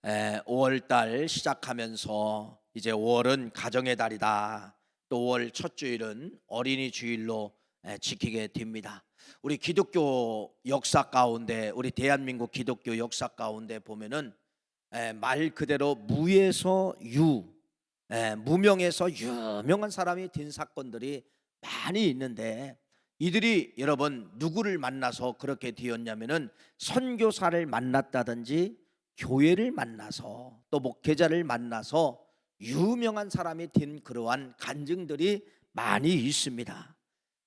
5월 달 시작하면서 이제 5월은 가정의 달이다. 또 5월 첫 주일은 어린이 주일로 지키게 됩니다. 우리 기독교 역사 가운데, 우리 대한민국 기독교 역사 가운데 보면은 말 그대로 무에서 유, 무명에서 유명한 사람이 된 사건들이 많이 있는데, 이들이 여러분 누구를 만나서 그렇게 되었냐면은 선교사를 만났다든지 교회를 만나서 또 목회자를 만나서 유명한 사람이 된 그러한 간증들이 많이 있습니다.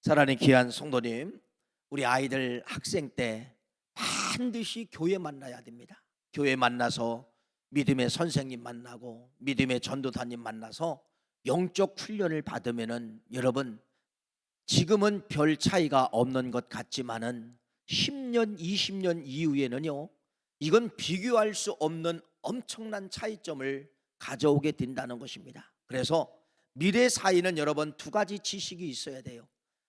사랑하는 귀한 성도님, 우리 아이들 학생 때 반드시 교회 만나야 됩니다. 교회 만나서 믿음의 선생님 만나고 믿음의 전도사님 만나서 영적 훈련을 받으면은 여러분, 지금은 별 차이가 없는 것 같지만은 10년, 20년 이후에는요, 이건 비교할 수 없는 엄청난 차이점을 가져오게 된다는 것입니다. 그래서 미래 사이는 여러분 두 가지 지식이 있어야 돼요.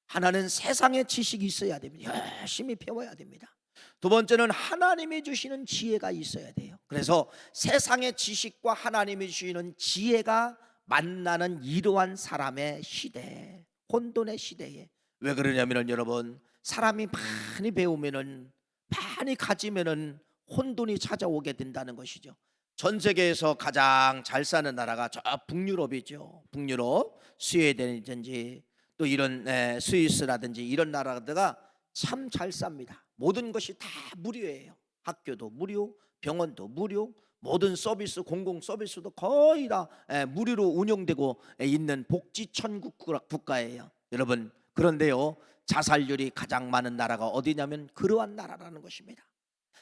하나는 세상의 지식이 있어야 됩니다. 열심히 배워야 됩니다. 두 번째는 하나님이 주시는 지혜가 있어야 돼요. 그래서 세상의 지식과 하나님이 주시는 지혜가 만나는 이러한 사람의 시대, 혼돈의 시대에, 왜 그러냐면은 여러분, 사람이 많이 배우면은, 많이 가지면은 혼돈이 찾아오게 된다는 것이죠. 전 세계에서 가장 잘 사는 나라가 저 북유럽이죠. 북유럽, 스웨덴이든지 또 이런 스위스라든지 이런 나라들가 참 잘 삽니다. 모든 것이 다 무료예요. 학교도 무료, 병원도 무료, 모든 서비스, 공공 서비스도 거의 다 무료로 운영되고 있는 복지천국 국가예요. 여러분, 그런데요, 자살률이 가장 많은 나라가 어디냐면 그러한 나라라는 것입니다.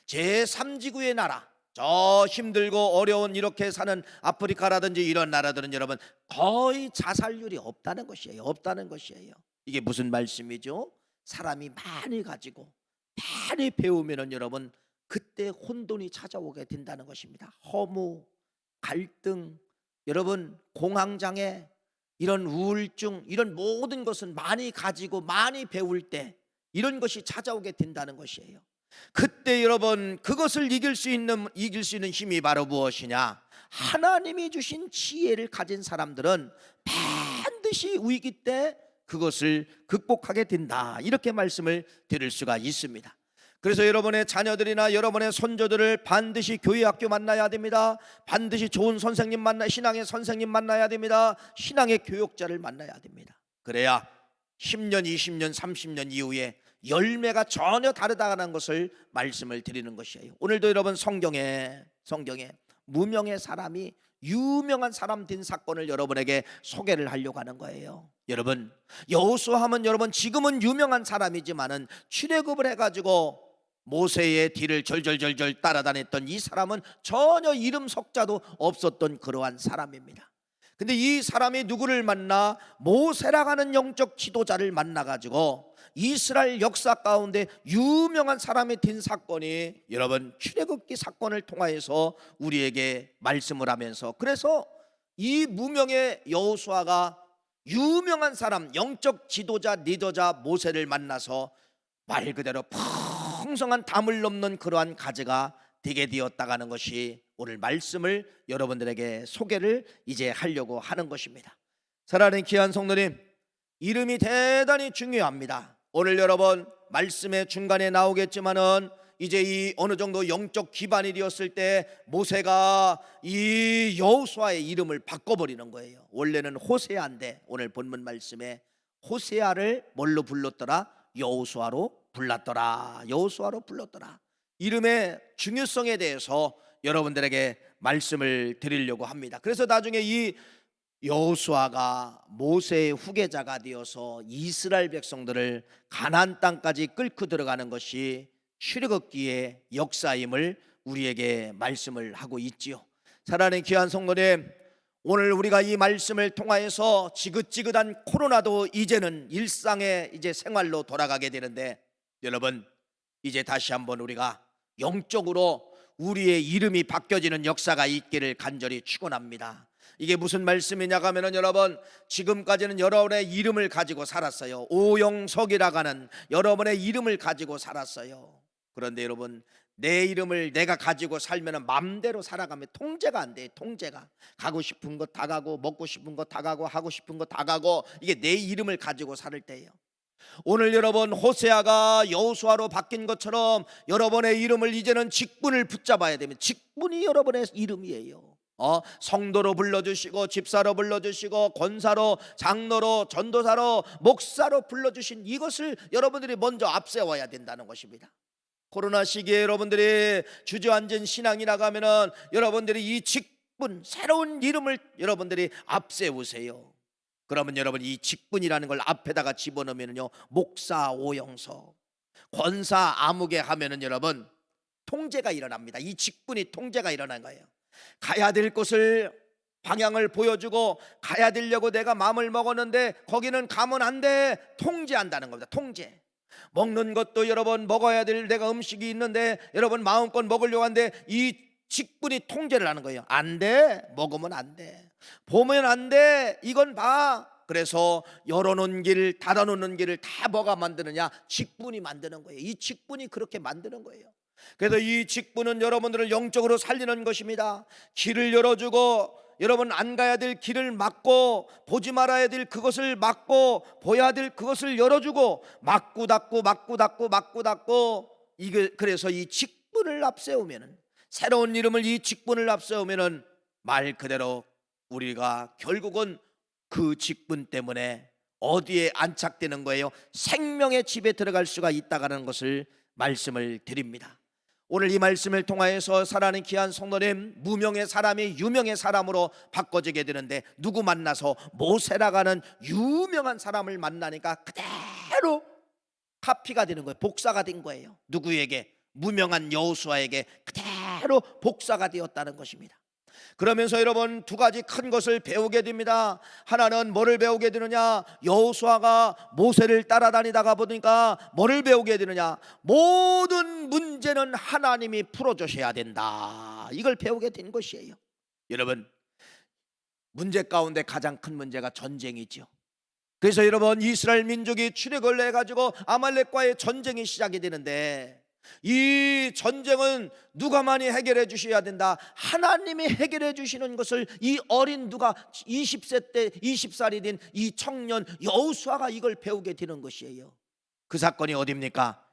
제3지구의 나라, 저 힘들고 어려운 이렇게 사는 아프리카라든지 이런 나라들은 여러분 거의 자살률이 없다는 것이에요. 없다는 것이에요. 이게 무슨 말씀이죠? 사람이 많이 가지고 많이 배우면은 여러분 그때 혼돈이 찾아오게 된다는 것입니다. 허무, 갈등, 여러분 공황장애, 이런 우울증, 이런 모든 것은 많이 가지고 많이 배울 때 이런 것이 찾아오게 된다는 것이에요. 그때 여러분 그것을 이길 수 있는 힘이 바로 무엇이냐? 하나님이 주신 지혜를 가진 사람들은 반드시 위기 때 그것을 극복하게 된다. 이렇게 말씀을 드릴 수가 있습니다. 그래서 여러분의 자녀들이나 여러분의 손자들을 반드시 교회 학교 만나야 됩니다. 반드시 좋은 선생님 신앙의 선생님 만나야 됩니다. 신앙의 교육자를 만나야 됩니다. 그래야 10년, 20년, 30년 이후에 열매가 전혀 다르다는 것을 말씀을 드리는 것이에요. 오늘도 여러분 성경에 무명의 사람이 유명한 사람 된 사건을 여러분에게 소개를 하려고 하는 거예요. 여러분, 여호수아 하면 여러분 지금은 유명한 사람이지만은 출애굽을 해가지고 모세의 뒤를 절절절절 따라다녔던 이 사람은 전혀 이름 석자도 없었던 그러한 사람입니다. 근데 이 사람이 누구를 만나? 모세라고 하는 영적 지도자를 만나가지고 이스라엘 역사 가운데 유명한 사람이 된 사건이 여러분 출애굽기 사건을 통하여서 우리에게 말씀을 하면서, 그래서 이 무명의 여호수아가 유명한 사람, 영적 지도자, 리더자 모세를 만나서 말 그대로 풍성한 담을 넘는 그러한 가지가 되게 되었다가는 것이 오늘 말씀을 여러분들에게 소개를 이제 하려고 하는 것입니다. 사랑하는 귀한 성도님, 이름이 대단히 중요합니다. 오늘 여러분 말씀의 중간에 나오겠지만은 이제 이 어느 정도 영적 기반이 되었을 때 모세가 이 여호수아의 이름을 바꿔버리는 거예요. 원래는 호세아인데 오늘 본문 말씀에 호세아를 뭘로 불렀더라? 여호수아로 불렀더라. 여호수아로 불렀더라. 이름의 중요성에 대해서 여러분들에게 말씀을 드리려고 합니다. 그래서 나중에 이 여호수아가 모세의 후계자가 되어서 이스라엘 백성들을 가나안 땅까지 끌고 들어가는 것이 출애굽기의 역사임을 우리에게 말씀을 하고 있지요. 사랑하는 귀한 성도님, 오늘 우리가 이 말씀을 통하여서 지긋지긋한 코로나도 이제는 일상의 이제 생활로 돌아가게 되는데, 여러분 이제 다시 한번 우리가 영적으로 우리의 이름이 바뀌어지는 역사가 있기를 간절히 축원합니다. 이게 무슨 말씀이냐 하면은 여러분 지금까지는 여러분의 이름을 가지고 살았어요. 오영석이라고 하는 여러분의 이름을 가지고 살았어요. 그런데 여러분 내 이름을 내가 가지고 살면 맘대로 살아가면 통제가 안 돼. 통제가 가고 싶은 거 다 가고 먹고 싶은 거 다 가고 하고 싶은 거 다 가고, 이게 내 이름을 가지고 살 때예요. 오늘 여러분 호세아가 여호수아로 바뀐 것처럼 여러분의 이름을 이제는 직분을 붙잡아야 되면, 직분이 여러분의 이름이에요. 성도로 불러주시고 집사로 불러주시고 권사로 장로로 전도사로 목사로 불러주신 이것을 여러분들이 먼저 앞세워야 된다는 것입니다. 코로나 시기에 여러분들이 주저앉은 신앙이 나가면은 여러분들이 이 직분, 새로운 이름을 여러분들이 앞세우세요. 그러면 여러분 이 직분이라는 걸 앞에다가 집어넣으면요, 목사 오영서, 권사 아무개 하면은 여러분 통제가 일어납니다. 이 직분이 통제가 일어난 거예요. 가야 될 곳을 방향을 보여주고 가야 되려고 내가 마음을 먹었는데 거기는 가면 안 돼. 통제한다는 겁니다. 통제. 먹는 것도 여러분 먹어야 될 내가 음식이 있는데 여러분 마음껏 먹으려고 하는데 이 직분이 통제를 하는 거예요. 안 돼. 먹으면 안 돼. 보면 안 돼. 이건 봐. 그래서 열어놓은 길, 닫아놓는 길을 다 뭐가 만드느냐? 직분이 만드는 거예요. 이 직분이 그렇게 만드는 거예요. 그래서 이 직분은 여러분들을 영적으로 살리는 것입니다. 길을 열어주고 여러분 안 가야 될 길을 막고 보지 말아야 될 그것을 막고 보여야 될 그것을 열어주고 막고 닫고 막고 닫고 막고 닫고, 이게 그래서 이 직분을 앞세우면은, 새로운 이름을 이 직분을 앞세우면은 말 그대로 우리가 결국은 그 직분 때문에 어디에 안착되는 거예요? 생명의 집에 들어갈 수가 있다는 것을 말씀을 드립니다. 오늘 이 말씀을 통하여서 사랑하는 귀한 성도님, 무명의 사람이 유명의 사람으로 바꿔지게 되는데, 누구 만나서 모세라가는 유명한 사람을 만나니까 그대로 카피가 되는 거예요. 복사가 된 거예요. 누구에게? 무명한 여호수아에게 그대로 복사가 되었다는 것입니다. 그러면서 여러분 두 가지 큰 것을 배우게 됩니다. 하나는 뭐를 배우게 되느냐? 여호수아가 모세를 따라다니다가 보니까 뭐를 배우게 되느냐? 모든 문제는 하나님이 풀어주셔야 된다. 이걸 배우게 된 것이에요. 여러분, 문제 가운데 가장 큰 문제가 전쟁이죠. 그래서 여러분 이스라엘 민족이 출애굽을 해가지고 아말렉과의 전쟁이 시작이 되는데, 이 전쟁은 누가만이 해결해 주셔야 된다. 하나님이 해결해 주시는 것을 이 어린 누가 20세 때 20살이 된 이 청년 여호수아가 이걸 배우게 되는 것이에요. 그 사건이 어디입니까?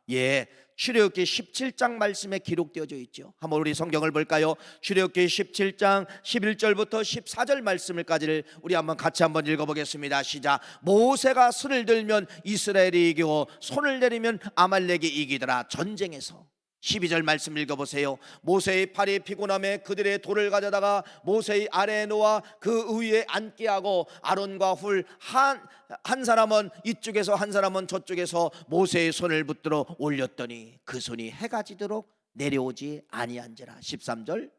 출애굽기 17장 말씀에 기록되어져 있죠. 한번 우리 성경을 볼까요? 출애굽기 17장 11절부터 14절 말씀을까지를 우리 같이 한번 읽어보겠습니다. 시작. 모세가 손을 들면 이스라엘이 이기고 손을 내리면 아말렉이 이기더라. 전쟁에서 12절 말씀 읽어보세요. 모세의 팔이 피곤함에 그들의 돌을 가져다가 모세의 아래에 놓아 그 위에 앉게 하고 아론과 훌 한 사람은 이쪽에서 한 사람은 저쪽에서 모세의 손을 붙들어 올렸더니 그 손이 해가 지도록 내려오지 아니한지라. 13절.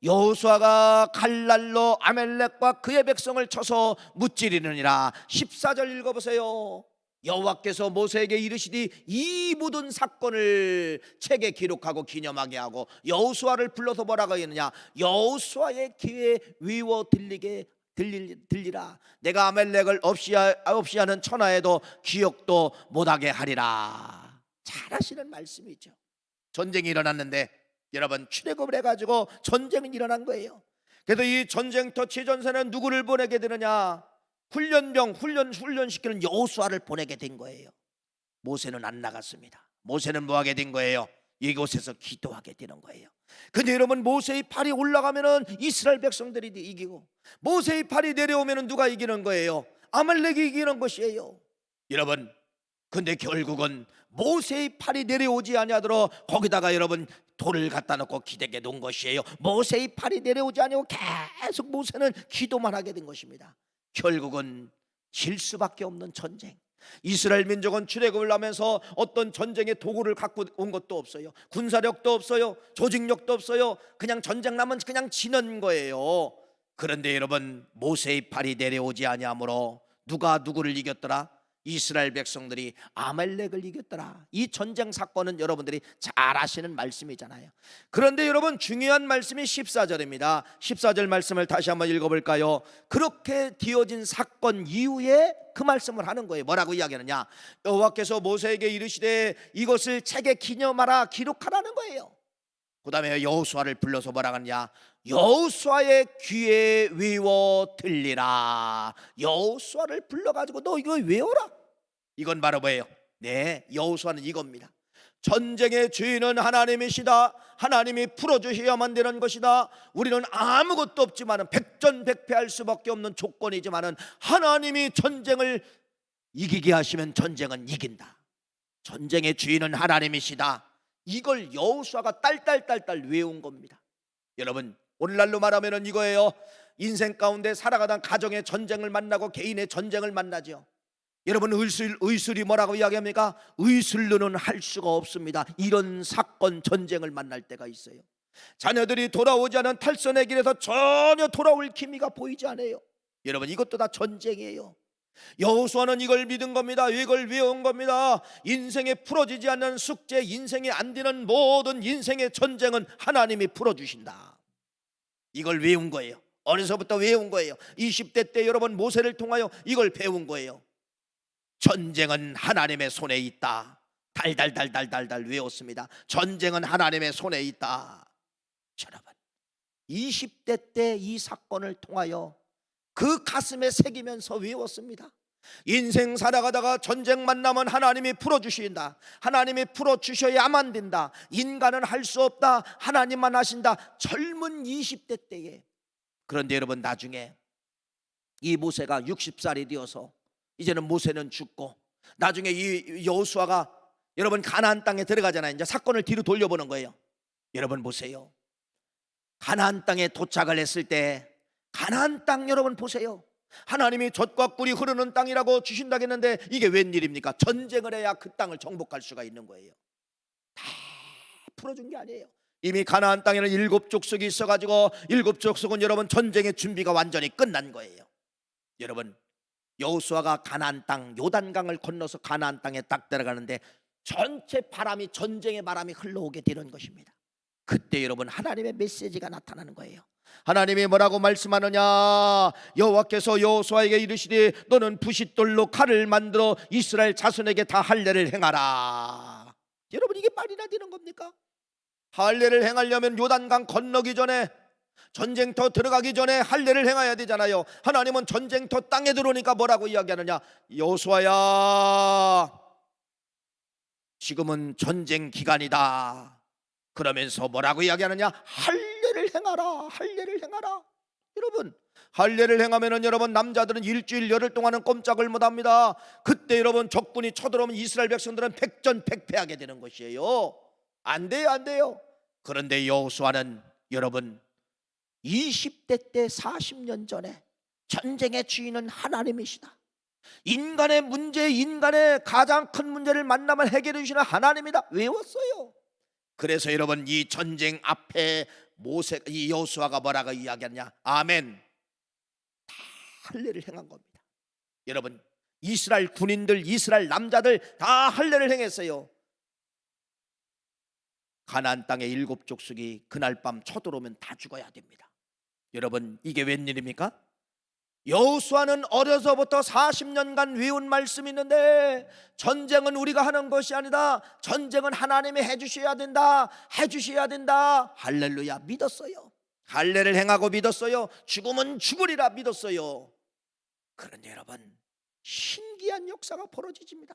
여호수아가 칼날로 아말렉과 그의 백성을 쳐서 무찌르느니라. 14절 읽어보세요. 여호와께서 모세에게 이르시되 이 모든 사건을 책에 기록하고 기념하게 하고 여호수아를 불러서 뭐라고 했느냐? 여호수아의 귀에 위워 들리라. 내가 아말렉을 없이 하는 천하에도 기억도 못하게 하리라. 잘하시는 말씀이죠. 전쟁이 일어났는데 여러분 출애굽을 해가지고 전쟁이 일어난 거예요. 그래서 이 전쟁터 치전세는 누구를 보내게 되느냐? 훈련시키는 여호수아를 보내게 된 거예요. 모세는 안 나갔습니다. 모세는 뭐 하게 된 거예요? 이곳에서 기도하게 되는 거예요. 근데 여러분 모세의 팔이 올라가면은 이스라엘 백성들이 이기고, 모세의 팔이 내려오면은 누가 이기는 거예요? 아말렉이 이기는 것이에요. 여러분, 근데 결국은 모세의 팔이 내려오지 아니하도록 거기다가 여러분 돌을 갖다 놓고 기대게 놓은 것이에요. 모세의 팔이 내려오지 아니하고 계속 모세는 기도만 하게 된 것입니다. 결국은 질 수밖에 없는 전쟁. 이스라엘 민족은 출애굽을 하면서 어떤 전쟁의 도구를 갖고 온 것도 없어요. 군사력도 없어요. 조직력도 없어요. 그냥 전쟁 나면 그냥 지는 거예요. 그런데 여러분 모세의 팔이 내려오지 아니하므로 누가 누구를 이겼더라? 이스라엘 백성들이 아말렉을 이겼더라. 이 전쟁 사건은 여러분들이 잘 아시는 말씀이잖아요. 그런데 여러분 중요한 말씀이 14절입니다. 14절 말씀을 다시 한번 읽어볼까요? 그렇게 되어진 사건 이후에 그 말씀을 하는 거예요. 뭐라고 이야기하느냐? 여호와께서 모세에게 이르시되 이것을 책에 기념하라, 기록하라는 거예요. 그 다음에 여호수아를 불러서 뭐라 하느냐, 여호수아의 귀에 외워 들리라. 여호수아를 불러가지고 너 이거 외워라. 이건 바로 뭐예요? 네, 여호수아는 이겁니다. 전쟁의 주인은 하나님이시다. 하나님이 풀어주셔야만 되는 것이다. 우리는 아무것도 없지만은 백전백패할 수밖에 없는 조건이지만은 하나님이 전쟁을 이기게 하시면 전쟁은 이긴다. 전쟁의 주인은 하나님이시다. 이걸 여호수아가 딸딸딸딸 외운 겁니다. 여러분, 오늘날로 말하면 이거예요. 인생 가운데 살아가던 가정의 전쟁을 만나고 개인의 전쟁을 만나죠. 여러분, 의술이 뭐라고 이야기합니까? 의술로는 할 수가 없습니다. 이런 사건 전쟁을 만날 때가 있어요. 자녀들이 돌아오지 않은 탈선의 길에서 전혀 돌아올 기미가 보이지 않아요. 여러분, 이것도 다 전쟁이에요. 여호수아는 이걸 믿은 겁니다. 이걸 외운 겁니다. 인생에 풀어지지 않는 숙제, 인생에 안 되는 모든 인생의 전쟁은 하나님이 풀어주신다. 이걸 외운 거예요. 어려서부터 외운 거예요. 20대 때 여러분 모세를 통하여 이걸 배운 거예요. 전쟁은 하나님의 손에 있다. 달달달달달달 외웠습니다. 전쟁은 하나님의 손에 있다. 여러분, 20대 때 이 사건을 통하여 그 가슴에 새기면서 외웠습니다. 인생 살아가다가 전쟁 만나면 하나님이 풀어주신다. 하나님이 풀어주셔야만 된다. 인간은 할 수 없다. 하나님만 하신다. 젊은 20대 때에. 그런데 여러분, 나중에 이 모세가 60살이 되어서 이제는 모세는 죽고 나중에 이 여호수아가 여러분 가나안 땅에 들어가잖아요. 이제 사건을 뒤로 돌려보는 거예요. 여러분 보세요. 가나안 땅에 도착을 했을 때 가나안 땅 여러분 보세요. 하나님이 젖과 꿀이 흐르는 땅이라고 주신다고 했는데 이게 웬일입니까? 전쟁을 해야 그 땅을 정복할 수가 있는 거예요. 다 풀어준 게 아니에요. 이미 가나안 땅에는 7족속이 있어가지고 7족속은 여러분 전쟁의 준비가 완전히 끝난 거예요. 여러분, 여호수아가 가나안 땅 요단강을 건너서 가나안 땅에 딱 들어가는데 전체 바람이, 전쟁의 바람이 흘러오게 되는 것입니다. 그때 여러분 하나님의 메시지가 나타나는 거예요. 하나님이 뭐라고 말씀하느냐, 여호와께서 여호수아에게 이르시되 너는 부싯돌로 칼을 만들어 이스라엘 자손에게 다 할례를 행하라. 여러분, 이게 말이나 되는 겁니까? 할례를 행하려면 요단강 건너기 전에, 전쟁터 들어가기 전에 할례를 행해야 되잖아요. 하나님은 전쟁터 땅에 들어오니까 뭐라고 이야기하느냐, 여호수아야 지금은 전쟁 기간이다. 그러면서 뭐라고 이야기하느냐, 할례를 행하라. 할례를 행하라. 여러분, 할례를 행하면은 여러분 남자들은 일주일 열흘 동안은 꼼짝을 못합니다. 그때 여러분 적군이 쳐들어오면 이스라엘 백성들은 백전백패하게 되는 것이에요. 안 돼요, 안 돼요. 그런데 여호수아는 여러분 20대 때 40년 전에 전쟁의 주인은 하나님이시다. 인간의 문제, 인간의 가장 큰 문제를 만나면 해결해 주시는 하나님이다. 외웠어요. 그래서 여러분 이 전쟁 앞에 이 여호수아가 뭐라고 이야기하냐, 아멘, 다 할례를 행한 겁니다. 여러분, 이스라엘 군인들, 이스라엘 남자들 다 할례를 행했어요. 가나안 땅의 7족속이 그날 밤 쳐들어오면 다 죽어야 됩니다. 여러분, 이게 웬일입니까? 여호수아는 어려서부터 40년간 외운 말씀이 있는데 전쟁은 우리가 하는 것이 아니다. 전쟁은 하나님이 해주셔야 된다. 해주셔야 된다. 할렐루야, 믿었어요. 할례를 행하고 믿었어요. 죽으면 죽으리라 믿었어요. 그런데 여러분, 신기한 역사가 벌어집니다.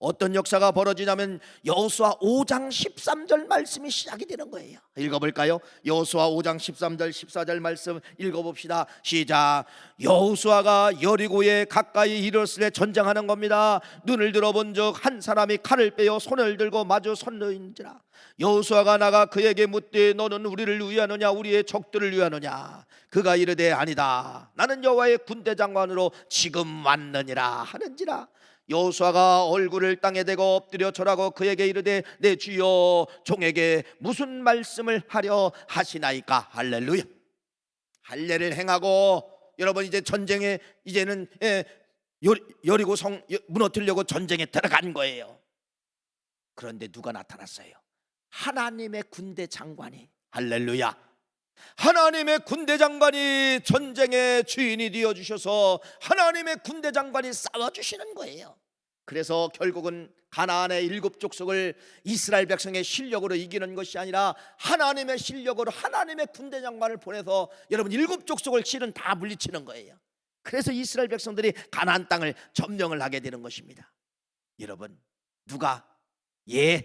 어떤 역사가 벌어지냐면 여호수아 5장 13절 말씀이 시작이 되는 거예요. 읽어볼까요? 여호수아 5장 13절 14절 말씀 읽어봅시다. 시작. 여호수아가 여리고에 가까이 이르렀을 때 전쟁하는 겁니다. 눈을 들어본 적 한 사람이 칼을 빼어 손을 들고 마주 섰는지라. 여호수아가 나가 그에게 묻되 너는 우리를 위하느냐 우리의 적들을 위하느냐. 그가 이르되 아니다. 나는 여호와의 군대 장관으로 지금 왔느니라 하는지라. 여호수아가 얼굴을 땅에 대고 엎드려 절하고 그에게 이르되 내 주여 종에게 무슨 말씀을 하려 하시나이까. 할렐루야. 할례를 행하고 여러분 이제 전쟁에 이제는 여리고 성 무너뜨리려고 전쟁에 들어간 거예요. 그런데 누가 나타났어요? 하나님의 군대 장관이. 할렐루야. 하나님의 군대 장관이 전쟁의 주인이 되어 주셔서 하나님의 군대 장관이 싸워주시는 거예요. 그래서 결국은 가나안의 7족속을 이스라엘 백성의 실력으로 이기는 것이 아니라 하나님의 실력으로 하나님의 군대 장관을 보내서 여러분 7족속을 실은 다 물리치는 거예요. 그래서 이스라엘 백성들이 가나안 땅을 점령을 하게 되는 것입니다. 여러분, 누가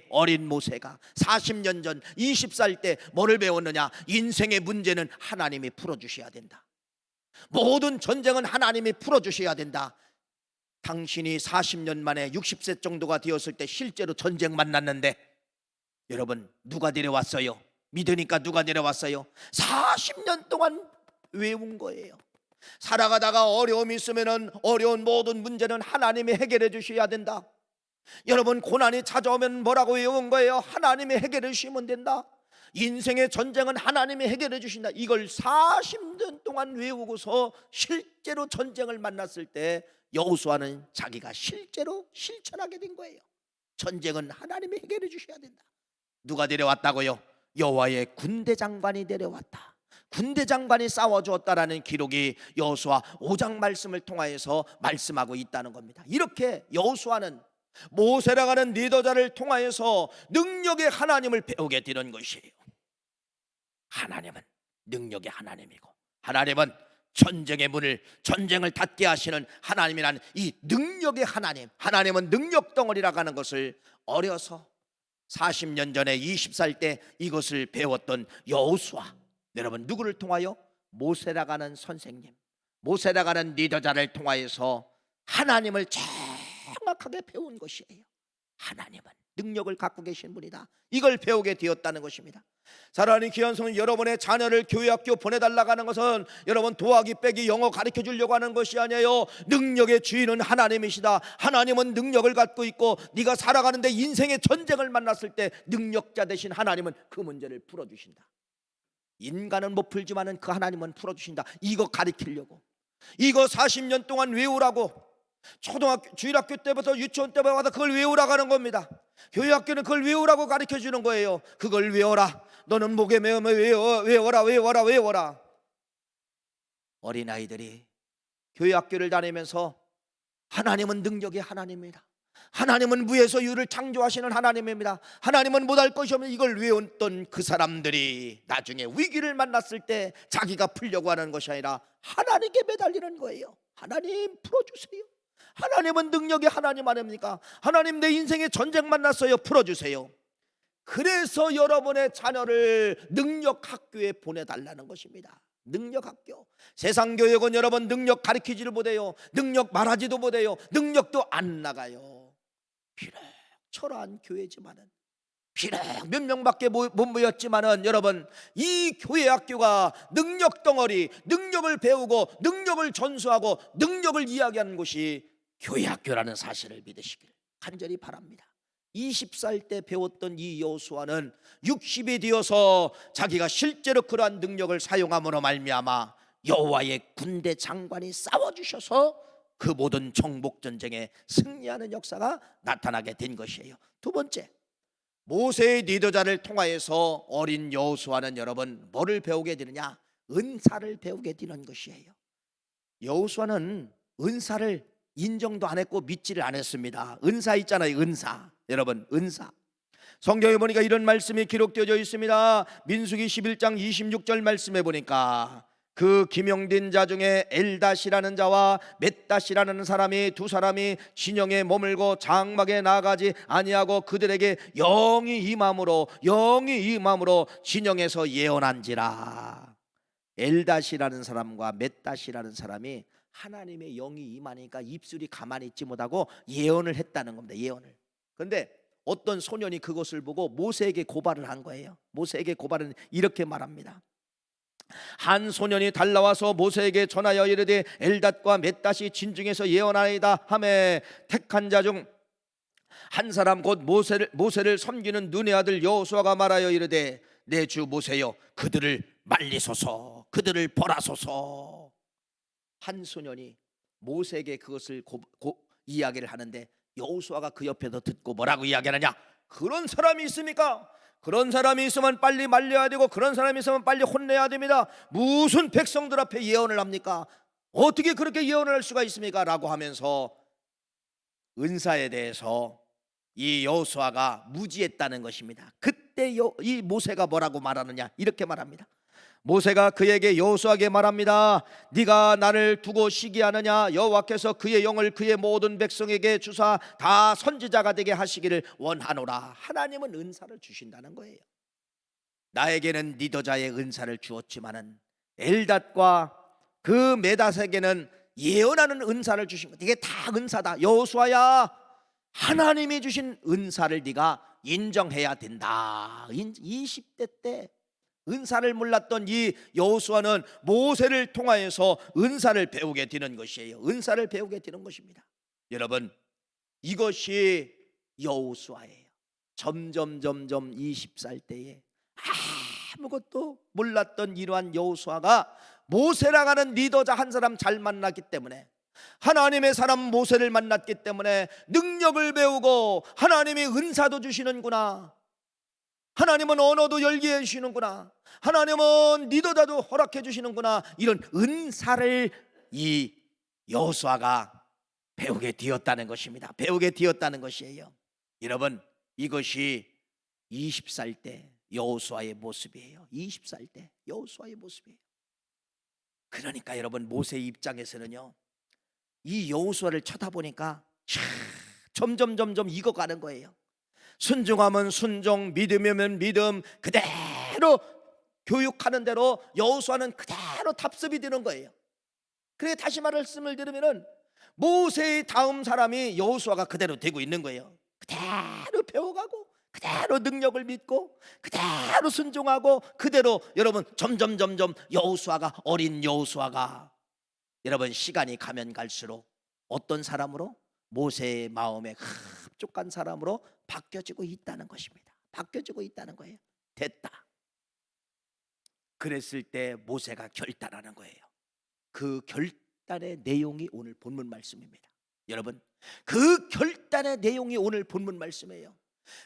어린 모세가 40년 전 20살 때 뭐를 배웠느냐? 인생의 문제는 하나님이 풀어주셔야 된다. 모든 전쟁은 하나님이 풀어주셔야 된다. 당신이 40년 만에 60세 정도가 되었을 때 실제로 전쟁 만났는데 여러분, 누가 내려왔어요? 믿으니까 누가 내려왔어요? 40년 동안 외운 거예요. 살아가다가 어려움이 있으면 어려운 모든 문제는 하나님이 해결해 주셔야 된다. 여러분, 고난이 찾아오면 뭐라고 외운 거예요? 하나님이 해결해 주시면 된다. 인생의 전쟁은 하나님이 해결해 주신다. 이걸 40년 동안 외우고서 실제로 전쟁을 만났을 때 여호수아는 자기가 실제로 실천하게 된 거예요. 전쟁은 하나님이 해결해 주셔야 된다. 누가 내려왔다고요? 여호와의 군대 장관이 내려왔다. 군대 장관이 싸워주었다라는 기록이 여호수아 5장 말씀을 통하여서 말씀하고 있다는 겁니다. 이렇게 여호수아는 모세라고 하는 리더자를 통하여서 능력의 하나님을 배우게 되는 것이에요. 하나님은 능력의 하나님이고 하나님은 전쟁의 문을 전쟁을 닫게 하시는 하나님이란 이 능력의 하나님, 하나님은 능력 덩어리라고 하는 것을 어려서 40년 전에 20살 때 이것을 배웠던 여호수아, 여러분 누구를 통하여? 모세라고 하는 선생님, 모세라고 하는 리더자를 통하여서 하나님을 정확하게 배운 것이에요. 하나님은 능력을 갖고 계신 분이다. 이걸 배우게 되었다는 것입니다. 사랑하는 귀한 성도, 여러분의 자녀를 교회학교 보내달라고 하는 것은 여러분 도하기 빼기 영어 가르쳐 주려고 하는 것이 아니에요. 능력의 주인은 하나님이시다. 하나님은 능력을 갖고 있고 네가 살아가는데 인생의 전쟁을 만났을 때 능력자 되신 하나님은 그 문제를 풀어주신다. 인간은 못 풀지만은 그 하나님은 풀어주신다. 이거 가르치려고, 이거 40년 동안 외우라고, 초등학교, 주일학교 때부터 유치원 때부터 와서 그걸 외우라고 하는 겁니다. 교회학교는 그걸 외우라고 가르쳐 주는 거예요. 그걸 외워라. 너는 목에 매우면 외워라. 어린아이들이 교회학교를 다니면서 하나님은 능력의 하나님입니다. 하나님은 무에서 유를 창조하시는 하나님입니다. 하나님은 못할 것이 없는 이걸 외웠던 그 사람들이 나중에 위기를 만났을 때 자기가 풀려고 하는 것이 아니라 하나님께 매달리는 거예요. 하나님 풀어주세요. 하나님은 능력의 하나님 아닙니까? 하나님, 내 인생에 전쟁 만났어요, 풀어주세요. 그래서 여러분의 자녀를 능력학교에 보내달라는 것입니다. 능력학교. 세상교육은 여러분 능력 가르치지를 못해요. 능력 말하지도 못해요. 능력도 안 나가요. 비록 초라한 교회지만은, 비록 몇 명밖에 못 모였지만은 여러분, 이 교회학교가 능력 덩어리, 능력을 배우고 능력을 전수하고 능력을 이야기하는 곳이 교회학교라는 사실을 믿으시길 간절히 바랍니다. 20살 때 배웠던 이 여호수아는 60이 되어서 자기가 실제로 그러한 능력을 사용함으로 말미암아 여호와의 군대 장관이 싸워주셔서 그 모든 정복 전쟁에 승리하는 역사가 나타나게 된 것이에요. 두 번째, 모세의 리더자를 통하여서 어린 여호수아는 여러분 뭐를 배우게 되느냐? 은사를 배우게 되는 것이에요. 여호수아는 은사를 인정도 안 했고 믿지를 않았습니다. 은사 있잖아요, 은사. 여러분, 은사. 성경에 보니까 이런 말씀이 기록되어 있습니다. 민수기 11장 26절 말씀에 보니까 그 기명된 자 중에 엘닷이라는 자와 멧닷이라는 사람이 두 사람이 진영에 머물고 장막에 나가지 아니하고 그들에게 영이 임함으로 진영에서 예언한지라. 엘닷이라는 사람과 멧닷이라는 사람이 하나님의 영이 임하니까 입술이 가만히 있지 못하고 예언을 했다는 겁니다. 예언을. 그런데 어떤 소년이 그것을 보고 모세에게 고발을 한 거예요. 모세에게 고발은 이렇게 말합니다. 한 소년이 달라와서 모세에게 전하여 이르되 엘닷과 멧닷이 진중에서 예언하이다 하매 택한 자 중 한 사람 곧 모세를 섬기는 눈의 아들 여호수아가 말하여 이르되 내 주 모세여 그들을 말리소서, 그들을 벌하소서. 한 소년이 모세에게 그것을 이야기를 하는데 여호수아가 그 옆에서 듣고 뭐라고 이야기하느냐? 그런 사람이 있습니까? 그런 사람이 있으면 빨리 말려야 되고 그런 사람이 있으면 빨리 혼내야 됩니다. 무슨 백성들 앞에 예언을 합니까? 어떻게 그렇게 예언을 할 수가 있습니까? 라고 하면서 은사에 대해서 이 여호수아가 무지했다는 것입니다. 그때 이 모세가 뭐라고 말하느냐, 이렇게 말합니다. 모세가 그에게, 여호수아에게 말합니다. 네가 나를 두고 시기하느냐? 여호와께서 그의 영을 그의 모든 백성에게 주사 다 선지자가 되게 하시기를 원하노라. 하나님은 은사를 주신다는 거예요. 나에게는 리더자의 은사를 주었지만은 엘닷과 그 메닷에게는 예언하는 은사를 주신 것. 이게 다 은사다. 여호수아야, 하나님이 주신 은사를 네가 인정해야 된다. 20대 때 은사를 몰랐던 이 여호수아는 모세를 통하여서 은사를 배우게 되는 것이에요. 은사를 배우게 되는 것입니다. 여러분, 이것이 여호수아예요. 점점 20살 때에 아무것도 몰랐던 이러한 여호수아가 모세라고 하는 리더자 한 사람 잘 만났기 때문에, 하나님의 사람 모세를 만났기 때문에 능력을 배우고, 하나님이 은사도 주시는구나, 하나님은 언어도 열게 해주시는구나, 하나님은 리더자도 허락해 주시는구나, 이런 은사를 이 여호수아가 배우게 되었다는 것입니다. 배우게 되었다는 것이에요. 여러분, 이것이 20살 때 여호수아의 모습이에요. 20살 때 여호수아의 모습이에요. 그러니까 여러분, 모세의 입장에서는요, 이 여호수아를 쳐다보니까 점점 익어가는 거예요. 순종하면 순종, 믿음이면 믿음, 그대로 교육하는 대로 여호수아는 그대로 답습이 되는 거예요. 그래, 다시 말씀을 드리면은 모세의 다음 사람이 여호수아가 그대로 되고 있는 거예요. 그대로 배워가고, 그대로 능력을 믿고, 그대로 순종하고, 그대로 여러분 점점 여호수아가, 어린 여호수아가 여러분 시간이 가면 갈수록 어떤 사람으로? 모세의 마음에 흡족한 사람으로 바뀌어지고 있다는 것입니다. 바뀌어지고 있다는 거예요. 됐다. 그랬을 때 모세가 결단하는 거예요. 그 결단의 내용이 오늘 본문 말씀입니다. 여러분, 그 결단의 내용이 오늘 본문 말씀이에요.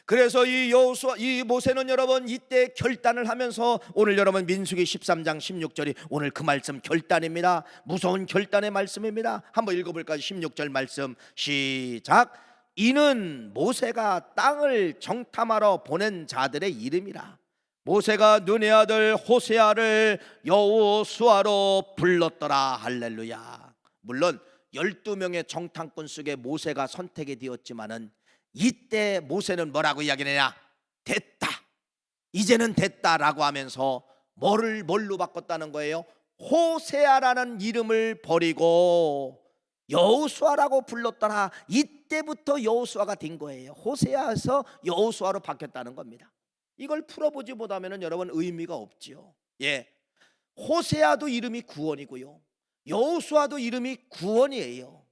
그래서 이 여호수아, 이 모세는 여러분 이때 결단을 하면서, 오늘 여러분 민수기 13장 16절이 오늘 그 말씀 결단입니다. 무서운 결단의 말씀입니다. 한번 읽어볼까요? 16절 말씀 시작. 이는 모세가 땅을 정탐하러 보낸 자들의 이름이라. 모세가 눈의 아들 호세아를 여호수아로 불렀더라. 할렐루야. 물론 12명의 정탐꾼 속에 모세가 선택이 되었지만은, 이때 모세는 뭐라고 이야기하느냐? 됐다, 이제는 됐다라고 하면서 뭘로 바꿨다는 거예요? 호세아라는 이름을 버리고 여호수아라고 불렀더라. 이때부터 여호수아가 된 거예요. 호세아에서 여호수아로 바뀌었다는 겁니다. 이걸 풀어보지 못하면 여러분 의미가 없지요. 예, 호세아도 이름이 구원이고요, 여호수아도 이름이 구원이에요.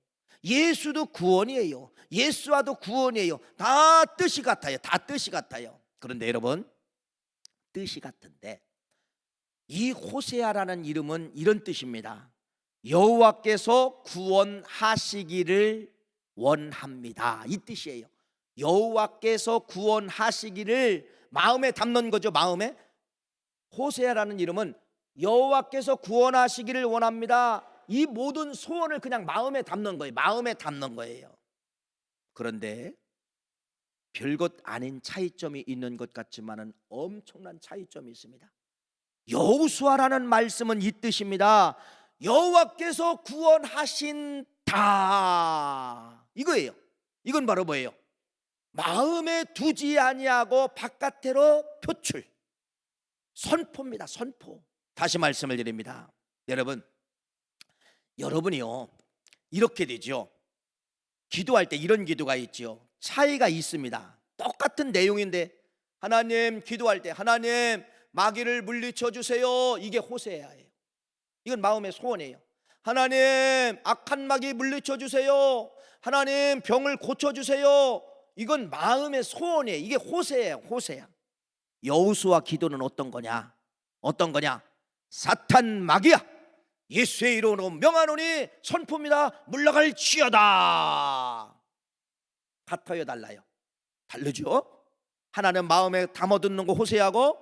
예수도 구원이에요. 예수와도 구원이에요. 다 뜻이 같아요. 다 뜻이 같아요. 그런데 여러분, 뜻이 같은데 이 호세아라는 이름은 이런 뜻입니다. 여호와께서 구원하시기를 원합니다, 이 뜻이에요. 여호와께서 구원하시기를 마음에 담는 거죠. 마음에. 호세아라는 이름은 여호와께서 구원하시기를 원합니다, 이 모든 소원을 그냥 마음에 담는 거예요. 마음에 담는 거예요. 그런데 별것 아닌 차이점이 있는 것 같지만은 엄청난 차이점이 있습니다. 여호수아라는 말씀은 이 뜻입니다. 여호와께서 구원하신다, 이거예요. 이건 바로 뭐예요? 마음에 두지 아니하고 바깥으로 표출, 선포입니다. 선포. 다시 말씀을 드립니다. 여러분이요, 이렇게 되죠. 기도할 때 이런 기도가 있죠. 차이가 있습니다. 똑같은 내용인데, 하나님, 기도할 때 하나님 마귀를 물리쳐 주세요, 이게 호세아예요. 이건 마음의 소원이에요. 하나님 악한 마귀 물리쳐 주세요, 하나님 병을 고쳐 주세요, 이건 마음의 소원이에요. 이게 호세아예요. 호세아. 여호수아 기도는 어떤 거냐? 어떤 거냐? 사탄 마귀야, 예수의 이름으로 명하노니 선포입니다. 물러갈지어다. 같아요, 달라요? 다르죠? 하나는 마음에 담아듣는 거 호세아고,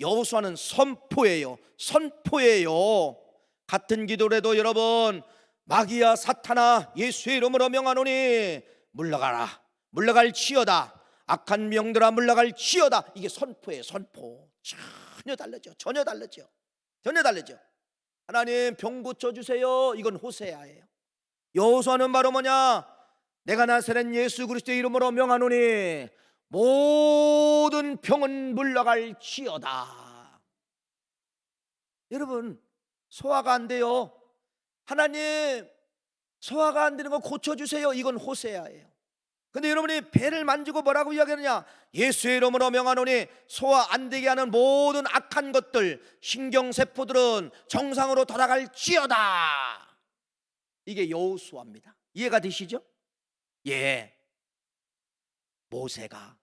여호수아는 선포예요. 선포예요. 같은 기도라도 여러분, 마귀야 사탄아 예수의 이름으로 명하노니 물러가라, 물러갈지어다. 악한 명들아 물러갈지어다. 이게 선포예요. 선포. 전혀 다르죠. 전혀 다르죠. 전혀 다르죠. 하나님 병 고쳐주세요. 이건 호세아예요. 여호수아는 바로 뭐냐? 내가 나사렛 예수 그리스도의 이름으로 명하노니 모든 병은 물러갈지어다. 여러분, 소화가 안 돼요. 하나님 소화가 안 되는 거 고쳐주세요. 이건 호세아예요. 근데 여러분이 배를 만지고 뭐라고 이야기하느냐? 예수의 이름으로 명하노니 소화 안 되게 하는 모든 악한 것들, 신경세포들은 정상으로 돌아갈지어다. 이게 여호수아입니다. 이해가 되시죠? 예. 모세가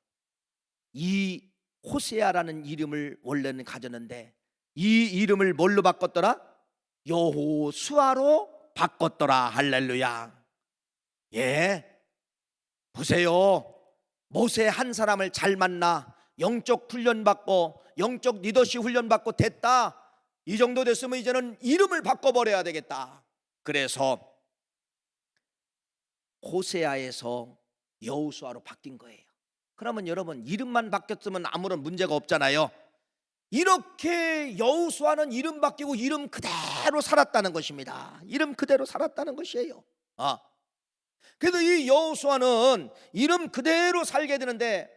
이 호세아라는 이름을 원래는 가졌는데 이 이름을 뭘로 바꿨더라? 여호수아로 바꿨더라. 할렐루야. 예. 보세요. 모세 한 사람을 잘 만나 영적 훈련 받고 영적 리더십 훈련 받고 됐다. 이 정도 됐으면 이제는 이름을 바꿔버려야 되겠다. 그래서 호세아에서 여호수아로 바뀐 거예요. 그러면 여러분, 이름만 바뀌었으면 아무런 문제가 없잖아요. 이렇게 여호수아는 이름 바뀌고 이름 그대로 살았다는 것입니다. 이름 그대로 살았다는 것이에요. 그래도 이 여호수아는 이름 그대로 살게 되는데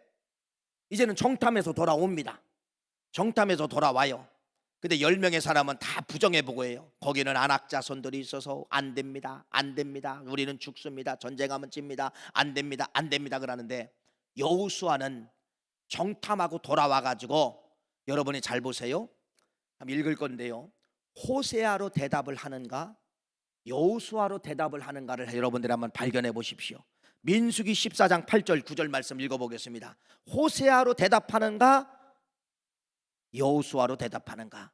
이제는 정탐에서 돌아옵니다. 정탐에서 돌아와요. 근데 10명의 사람은 다 부정해보고 해요. 거기는 안악 자손들이 있어서 안 됩니다. 안 됩니다. 우리는 죽습니다. 전쟁하면 집니다. 안 됩니다. 안 됩니다. 그러는데 여호수아는 정탐하고 돌아와가지고, 여러분이 잘 보세요. 한번 읽을 건데요. 호세아로 대답을 하는가 여호수아로 대답을 하는가를 여러분들이 한번 발견해 보십시오. 민수기 14장 8절 9절 말씀 읽어보겠습니다. 호세아로 대답하는가 여호수아로 대답하는가?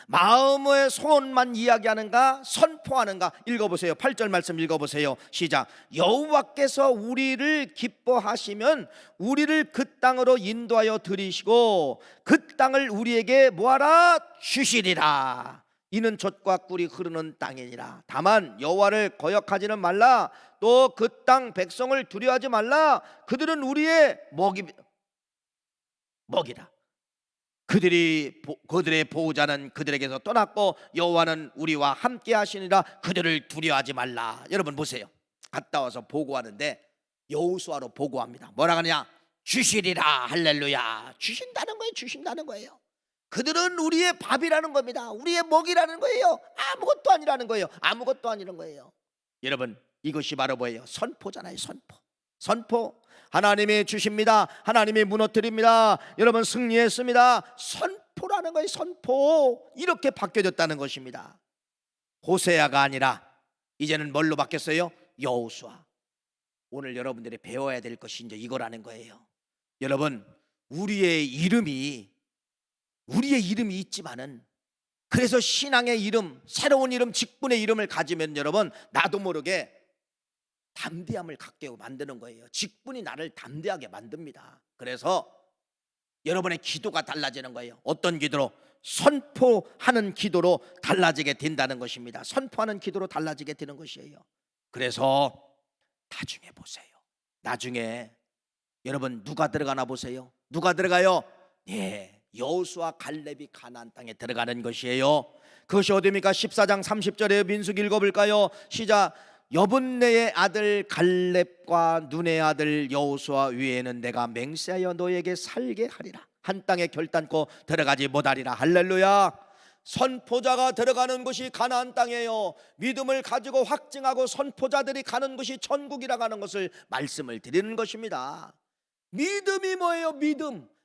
마음의 소원만 이야기하는가 선포하는가? 읽어보세요. 8절 말씀 읽어보세요. 시작. 여호와께서 우리를 기뻐하시면 우리를 그 땅으로 인도하여 들이시고 그 땅을 우리에게 뭐하라? 주시리라. 이는 젖과 꿀이 흐르는 땅이니라. 다만 여호와를 거역하지는 말라. 또 그 땅 백성을 두려워하지 말라. 그들은 우리의 먹이라. 그들의 보호자는 그들에게서 떠났고 여호와는 우리와 함께 하시니라. 그들을 두려워하지 말라. 여러분 보세요. 갔다 와서 보고하는데 여호수아로 보고합니다. 뭐라 하냐? 주시리라. 할렐루야. 주신다는 거예요. 주신다는 거예요. 그들은 우리의 밥이라는 겁니다. 우리의 먹이라는 거예요. 아무것도 아니라는 거예요. 아무것도 아니라는 거예요. 여러분, 이것이 바로 뭐예요? 선포잖아요. 선포. 선포. 하나님이 주십니다. 하나님이 무너뜨립니다. 여러분 승리했습니다. 선포라는 거예요. 선포. 이렇게 바뀌어졌다는 것입니다. 호세아가 아니라 이제는 뭘로 바뀌었어요? 여호수아. 오늘 여러분들이 배워야 될 것이 이제 이거라는 거예요. 여러분, 우리의 이름이 있지만은, 그래서 신앙의 이름, 새로운 이름, 직분의 이름을 가지면 여러분 나도 모르게 담대함을 갖게 만드는 거예요. 직분이 나를 담대하게 만듭니다. 그래서 여러분의 기도가 달라지는 거예요. 어떤 기도로? 선포하는 기도로 달라지게 된다는 것입니다. 선포하는 기도로 달라지게 되는 것이에요. 그래서 나중에 보세요. 나중에 여러분 누가 들어가나 보세요. 누가 들어가요? 예, 여호수아 갈렙이 가나안 땅에 들어가는 것이에요. 그것이 어디입니까? 14장 30절에 민수기 읽어볼까요? 시작. 여분네의 아들 갈렙과 눈의 아들 여호수아 위에는 내가 맹세하여 너에게 살게 하리라. 한 땅에 결단코 들어가지 못하리라. 할렐루야. 선포자가 들어가는 곳이 가나안 땅이에요. 믿음을 가지고 확증하고 선포자들이 가는 곳이 천국이라고 하는 것을 말씀을 드리는 것입니다. 믿음이 뭐예요?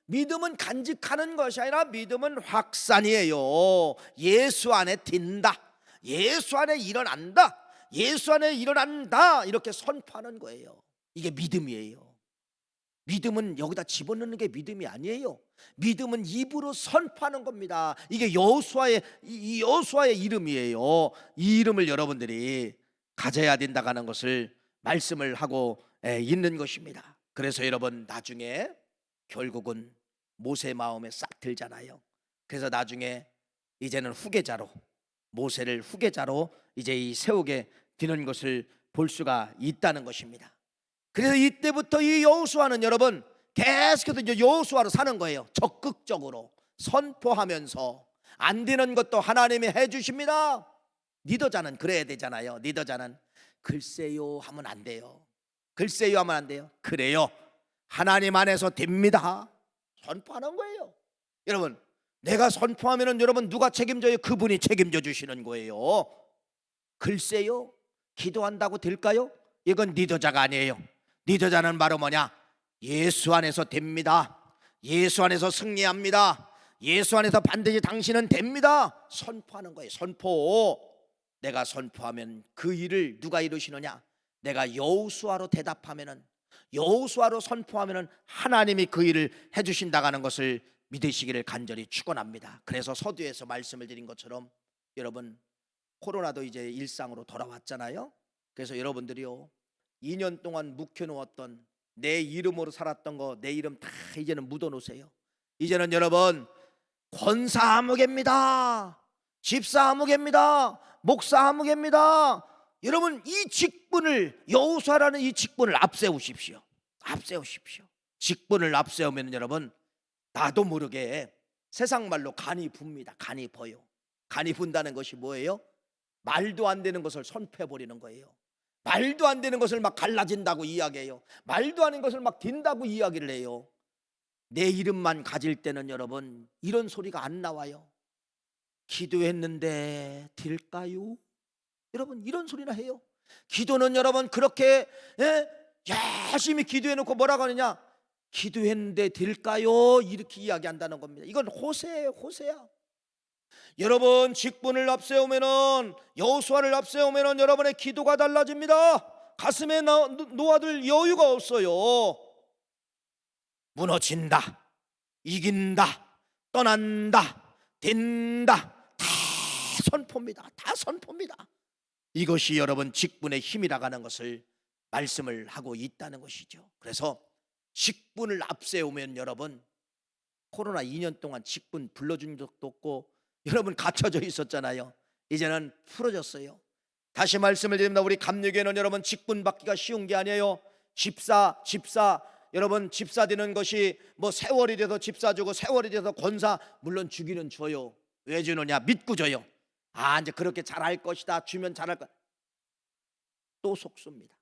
믿음은 간직하는 것이 아니라 믿음은 확산이에요. 예수 안에 뛴다. 예수 안에 일어난다. 예수 안에 일어난다. 이렇게 선포하는 거예요. 이게 믿음이에요. 믿음은 여기다 집어넣는 게 믿음이 아니에요. 믿음은 입으로 선포하는 겁니다. 이게 여호수아의 이름이에요. 이 이름을 여러분들이 가져야 된다고 하는 것을 말씀을 하고 있는 것입니다. 그래서 여러분 나중에 결국은 모세 마음에 싹 들잖아요. 그래서 나중에 이제는 후계자로, 모세를 후계자로 이제 이 세우게 되는 것을 볼 수가 있다는 것입니다. 그래서 이때부터 이 여호수아는 여러분 계속해서 이제 여호수아로 사는 거예요. 적극적으로 선포하면서 안 되는 것도 하나님이 해주십니다. 리더자는 그래야 되잖아요. 리더자는 글쎄요 하면 안 돼요. 글쎄요 하면 안 돼요. 그래요, 하나님 안에서 됩니다. 선포하는 거예요. 여러분, 내가 선포하면은 여러분 누가 책임져요? 그분이 책임져 주시는 거예요. 글쎄요, 기도한다고 될까요? 이건 리더자가 아니에요. 리더자는 바로 뭐냐? 예수 안에서 됩니다. 예수 안에서 승리합니다. 예수 안에서 반드시 당신은 됩니다. 선포하는 거예요. 선포. 내가 선포하면 그 일을 누가 이루시느냐? 내가 여호수아로 대답하면은, 여호수아로 선포하면은 하나님이 그 일을 해주신다는 것을 믿으시기를 간절히 축원합니다. 그래서 서두에서 말씀을 드린 것처럼 여러분, 코로나도 이제 일상으로 돌아왔잖아요. 그래서 여러분들이요, 2년 동안 묵혀놓았던 내 이름으로 살았던 거, 내 이름 다 이제는 묻어놓으세요. 이제는 여러분 권사 아무개입니다. 집사 아무개입니다. 목사 아무개입니다. 여러분 이 직분을, 여호수아라는 이 직분을 앞세우십시오. 앞세우십시오. 직분을 앞세우면 여러분 나도 모르게 세상 말로 간이 붑니다. 간이 버요. 간이 분다는 것이 뭐예요? 말도 안 되는 것을 선포해버리는 거예요. 말도 안 되는 것을 막 갈라진다고 이야기해요. 말도 안 되는 것을 막 딘다고 이야기를 해요. 내 이름만 가질 때는 여러분 이런 소리가 안 나와요. 기도했는데 될까요? 여러분 이런 소리나 해요. 기도는 여러분 그렇게 열심히 기도해놓고 뭐라고 하느냐? 기도했는데 될까요? 이렇게 이야기한다는 겁니다. 이건 호세예요. 호세야. 여러분 직분을 앞세우면은, 여호수아를 앞세우면은 여러분의 기도가 달라집니다. 가슴에 놓아둘 여유가 없어요. 무너진다, 이긴다, 떠난다, 된다, 다 선포입니다. 다 선포입니다. 이것이 여러분 직분의 힘이라는 것을 말씀을 하고 있다는 것이죠. 그래서 직분을 앞세우면 여러분, 코로나 2년 동안 직분 불러준 적도 없고 여러분 갇혀져 있었잖아요. 이제는 풀어졌어요. 다시 말씀을 드립니다. 우리 감리교회는 여러분 직분 받기가 쉬운 게 아니에요. 집사 여러분 집사 되는 것이 뭐 세월이 돼서 집사 주고 세월이 돼서 권사, 물론 주기는 줘요. 왜 주느냐? 믿고 줘요. 아 이제 그렇게 잘할 것이다, 주면 잘할 것. 또 속습니다.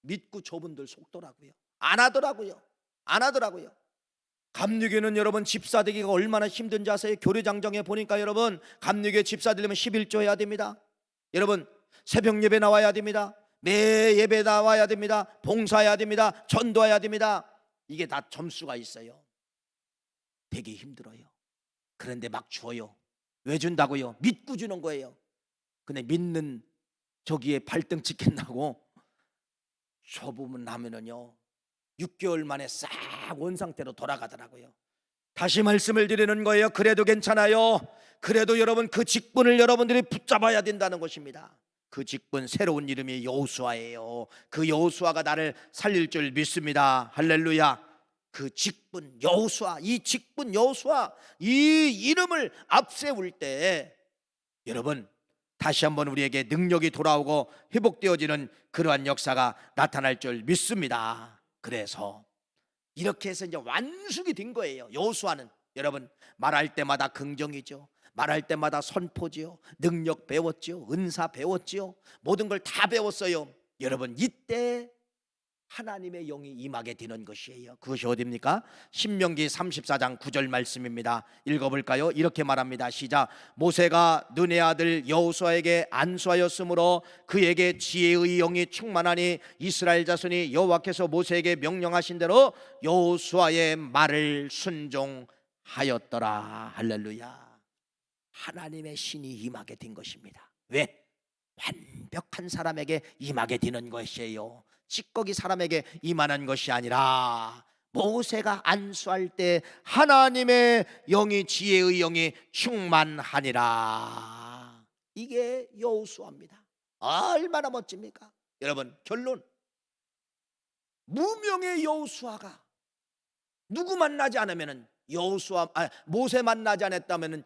믿고 저분들 속더라고요. 안 하더라고요. 감리교는 여러분 집사 되기가 얼마나 힘든지 아세요? 교리장정에 보니까 여러분 감리교회 집사 되려면 11조 해야 됩니다. 여러분 새벽 예배 나와야 됩니다. 매 예배 나와야 됩니다. 봉사해야 됩니다. 전도해야 됩니다. 이게 다 점수가 있어요. 되게 힘들어요. 그런데 막 줘요. 왜 준다고요? 믿고 주는 거예요. 근데 믿는 저기에 발등 찍힌다고 줘보면 나면은요 6개월 만에 싹 원상태로 돌아가더라고요. 다시 말씀을 드리는 거예요. 그래도 괜찮아요. 그래도 여러분 그 직분을 여러분들이 붙잡아야 된다는 것입니다. 그 직분, 새로운 이름이 여호수아예요. 그 여호수아가 나를 살릴 줄 믿습니다. 할렐루야. 그 직분 여호수아, 이 직분 여호수아, 이 이름을 앞세울 때 여러분 다시 한번 우리에게 능력이 돌아오고 회복되어지는 그러한 역사가 나타날 줄 믿습니다. 그래서 이렇게 해서 이제 완숙이 된 거예요. 여호수아는 여러분 말할 때마다 긍정이죠. 말할 때마다 선포지요. 능력 배웠지요. 은사 배웠지요. 모든 걸 다 배웠어요. 여러분 이때 하나님의 영이 임하게 되는 것이에요. 그것이 어디입니까? 신명기 34장 9절 말씀입니다. 읽어볼까요? 이렇게 말합니다. 시작. 모세가 눈의 아들 여호수아에게 안수하였으므로 그에게 지혜의 영이 충만하니 이스라엘 자손이 여호와께서 모세에게 명령하신 대로 여호수아의 말을 순종하였더라. 할렐루야. 하나님의 신이 임하게 된 것입니다. 왜? 완벽한 사람에게 임하게 되는 것이에요. 찌꺼기 사람에게 임하는 것이 아니라 모세가 안수할 때 하나님의 영이, 지혜의 영이 충만하니라. 이게 여호수아입니다. 얼마나 멋집니까? 여러분 결론, 무명의 여호수아가 누구 만나지 않으면은 모세 만나지 않았다면은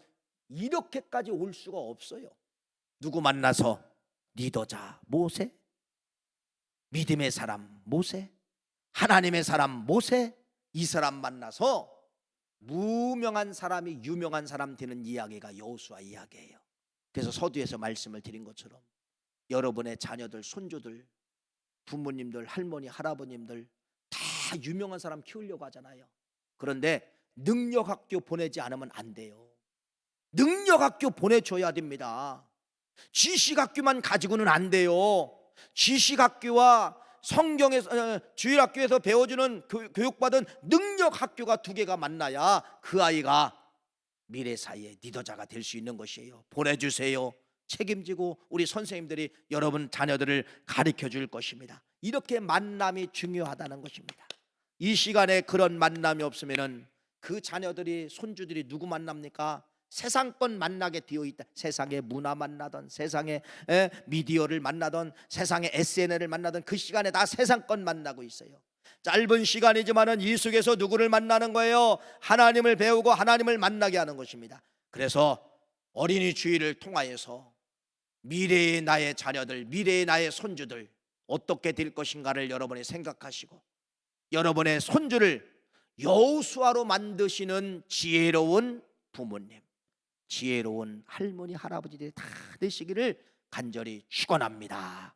이렇게까지 올 수가 없어요. 누구 만나서? 리더자 모세, 믿음의 사람 모세, 하나님의 사람 모세, 이 사람 만나서 무명한 사람이 유명한 사람 되는 이야기가 여호수아 이야기예요. 그래서 서두에서 말씀을 드린 것처럼 여러분의 자녀들, 손주들, 부모님들, 할머니, 할아버님들 다 유명한 사람 키우려고 하잖아요. 그런데 능력학교 보내지 않으면 안 돼요. 능력학교 보내줘야 됩니다. 지식학교만 가지고는 안 돼요. 지식학교와 성경에서 주일학교에서 배워주는 교육받은 능력학교가 두 개가 만나야 그 아이가 미래 사회의 리더자가 될 수 있는 것이에요. 보내주세요. 책임지고 우리 선생님들이 여러분 자녀들을 가르쳐 줄 것입니다. 이렇게 만남이 중요하다는 것입니다. 이 시간에 그런 만남이 없으면은 그 자녀들이, 손주들이 누구 만납니까? 세상권 만나게 되어 있다. 세상의 문화 만나던, 세상의 미디어를 만나던, 세상의 SNS를 만나던 그 시간에 다 세상권 만나고 있어요. 짧은 시간이지만은 이 속에서 누구를 만나는 거예요? 하나님을 배우고 하나님을 만나게 하는 것입니다. 그래서 어린이 주일을 통하여서 미래의 나의 자녀들, 미래의 나의 손주들 어떻게 될 것인가를 여러분이 생각하시고 여러분의 손주를 여호수아로 만드시는 지혜로운 부모님, 지혜로운 할머니, 할아버지들이 다 되시기를 간절히 축원합니다.